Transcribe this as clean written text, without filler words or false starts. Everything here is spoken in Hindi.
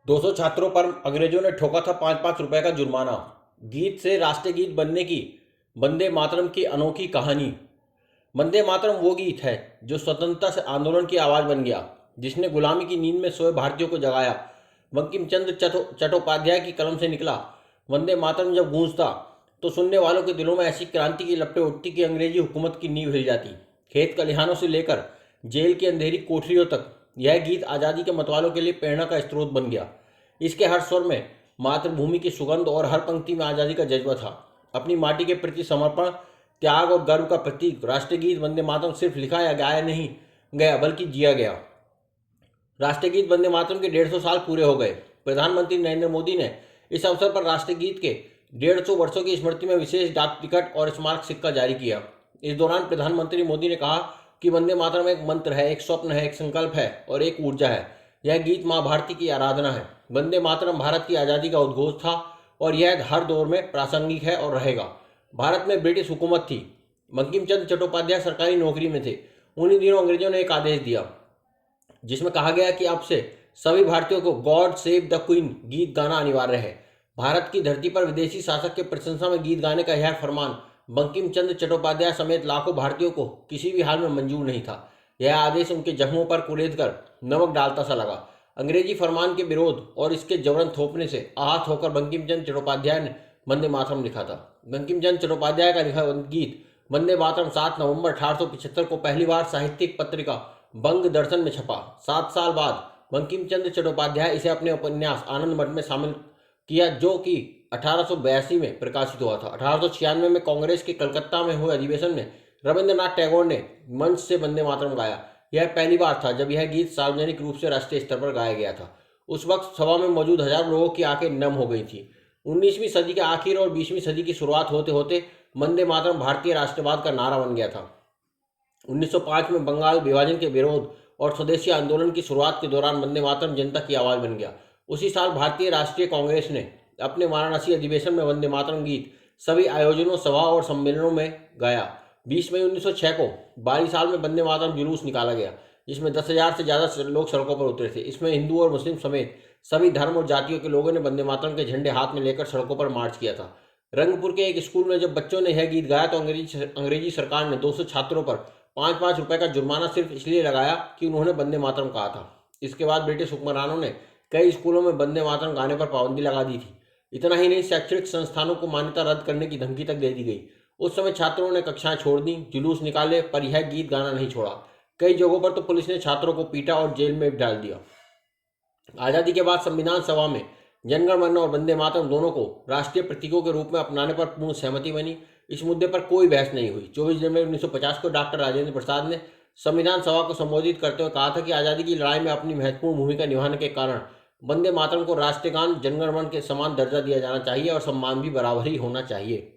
200 छात्रों पर अंग्रेजों ने ठोका था 5-5 रुपए का जुर्माना। गीत से राष्ट्रीय गीत बनने की वंदे मातरम की अनोखी कहानी। वंदे मातरम वो गीत है जो स्वतंत्रता से आंदोलन की आवाज बन गया, जिसने गुलामी की नींद में सोए भारतीयों को जगाया। बंकिम चंद्र चट्टोपाध्याय की कलम से निकला वंदे मातरम जब गूंजता तो सुनने वालों के दिलों में ऐसी क्रांति की लपटें उठती कि अंग्रेजी हुकूमत की नींव हिल जाती। खेत खलिहानों से लेकर जेल की अंधेरी कोठरियों तक यह गीत आज़ादी के मतवालों के लिए प्रेरणा का स्रोत बन गया। इसके हर स्वर में मातृभूमि की सुगंध और हर पंक्ति में आज़ादी का जज्बा था। अपनी माटी के प्रति समर्पण, त्याग और गर्व का प्रतीक राष्ट्रीय गीत वंदे मातरम सिर्फ लिखा या गाया नहीं गया बल्कि जिया गया। राष्ट्रीय गीत वंदे मातरम के 150 साल पूरे हो गए। प्रधानमंत्री नरेंद्र मोदी ने इस अवसर पर राष्ट्रीय गीत के 150 वर्षों की स्मृति में विशेष डाक टिकट और स्मारक सिक्का जारी किया। इस दौरान प्रधानमंत्री मोदी ने कहा कि वंदे मातरम एक मंत्र है, एक स्वप्न है, एक संकल्प है और एक ऊर्जा है। यह गीत माँ भारती की आराधना है। वंदे मातरम भारत की आज़ादी का उद्घोष था और यह हर दौर में प्रासंगिक है और रहेगा। भारत में ब्रिटिश हुकूमत थी। बंकिम चंद्र चट्टोपाध्याय सरकारी नौकरी में थे। उन्हीं दिनों अंग्रेजों ने एक आदेश दिया जिसमें कहा गया कि अब से सभी भारतीयों को गॉड सेव द क्वीन गीत गाना अनिवार्य है। भारत की धरती पर विदेशी शासक के प्रशंसा में गीत गाने का यह फरमान बंकिम चंद्र चट्टोपाध्याय समेत लाखों भारतीयों को किसी भी हाल में मंजूर नहीं था। यह आदेश उनके जख्मों पर कुरेद कर नमक डालता सा लगा। अंग्रेजी फरमान के विरोध और इसके जबरन थोपने से आहत होकर बंकिम चंद्र चट्टोपाध्याय ने वंदे मातरम लिखा था। बंकिम चंद्र चट्टोपाध्याय का लिखा गीत वंदे मातरम 7 नवंबर 1875 को पहली बार साहित्यिक पत्रिका बंग दर्शन में छपा। 7 साल बाद बंकिम चंद्र चट्टोपाध्याय इसे अपने उपन्यास आनंद मठ में शामिल किया, जो कि 1882 में प्रकाशित हुआ था। 1896 में कांग्रेस के कलकत्ता में हुए अधिवेशन में रविंद्रनाथ टैगोर ने मंच से वंदे मातरम गाया। यह पहली बार था जब यह गीत सार्वजनिक रूप से राष्ट्रीय स्तर पर गाया गया था। उस वक्त सभा में मौजूद हजारों लोगों की आंखें नम हो गई थी। 19वीं सदी के आखिर और 20वीं सदी की शुरुआत होते होते वंदे मातरम भारतीय राष्ट्रवाद का नारा बन गया था। 1905 में बंगाल विभाजन के विरोध और स्वदेशी आंदोलन की शुरुआत के दौरान वंदे मातरम जनता की आवाज बन गया। उसी साल भारतीय राष्ट्रीय कांग्रेस ने अपने वाराणसी अधिवेशन में वंदे मातरम गीत सभी आयोजनों, सभा और सम्मेलनों में गाया। 20 मई 1906 को 22 साल में वंदे मातरम जुलूस निकाला गया, जिसमें 10,000 से ज़्यादा लोग सड़कों पर उतरे थे। इसमें हिंदू और मुस्लिम समेत सभी धर्म और जातियों के लोगों ने वंदे मातरम के झंडे हाथ में लेकर सड़कों पर मार्च किया था। रंगपुर के एक स्कूल में जब बच्चों ने यह गीत गाया तो अंग्रेजी सरकार ने 200 छात्रों पर 5-5 रुपए का जुर्माना सिर्फ इसलिए लगाया कि उन्होंने वंदे मातरम कहा था। इसके बाद ब्रिटिश हुक्मरानों ने कई स्कूलों में वंदे मातरम गाने पर पाबंदी लगा दी थी। इतना ही नहीं, शैक्षणिक संस्थानों को मान्यता रद्द करने की धमकी तक दे दी गई। उस समय छात्रों ने कक्षाएं छोड़ दी, जुलूस निकाले, पर यह गीत गाना नहीं छोड़ा। कई जगहों पर तो पुलिस ने छात्रों को पीटा और जेल में भी डाल दिया। आज़ादी के बाद संविधान सभा में जनगण मन और वंदे मातरम दोनों को राष्ट्रीय प्रतीकों के रूप में अपनाने पर पूर्ण सहमति बनी। इस मुद्दे पर कोई बहस नहीं हुई। 24 जनवरी 1950 को डॉक्टर राजेंद्र प्रसाद ने संविधान सभा को संबोधित करते हुए कहा था कि आज़ादी की लड़ाई में अपनी महत्वपूर्ण भूमिका निभाने के कारण वंदे मातरम को राष्ट्रीय गान जनगण मन के समान दर्जा दिया जाना चाहिए और सम्मान भी बराबर ही होना चाहिए।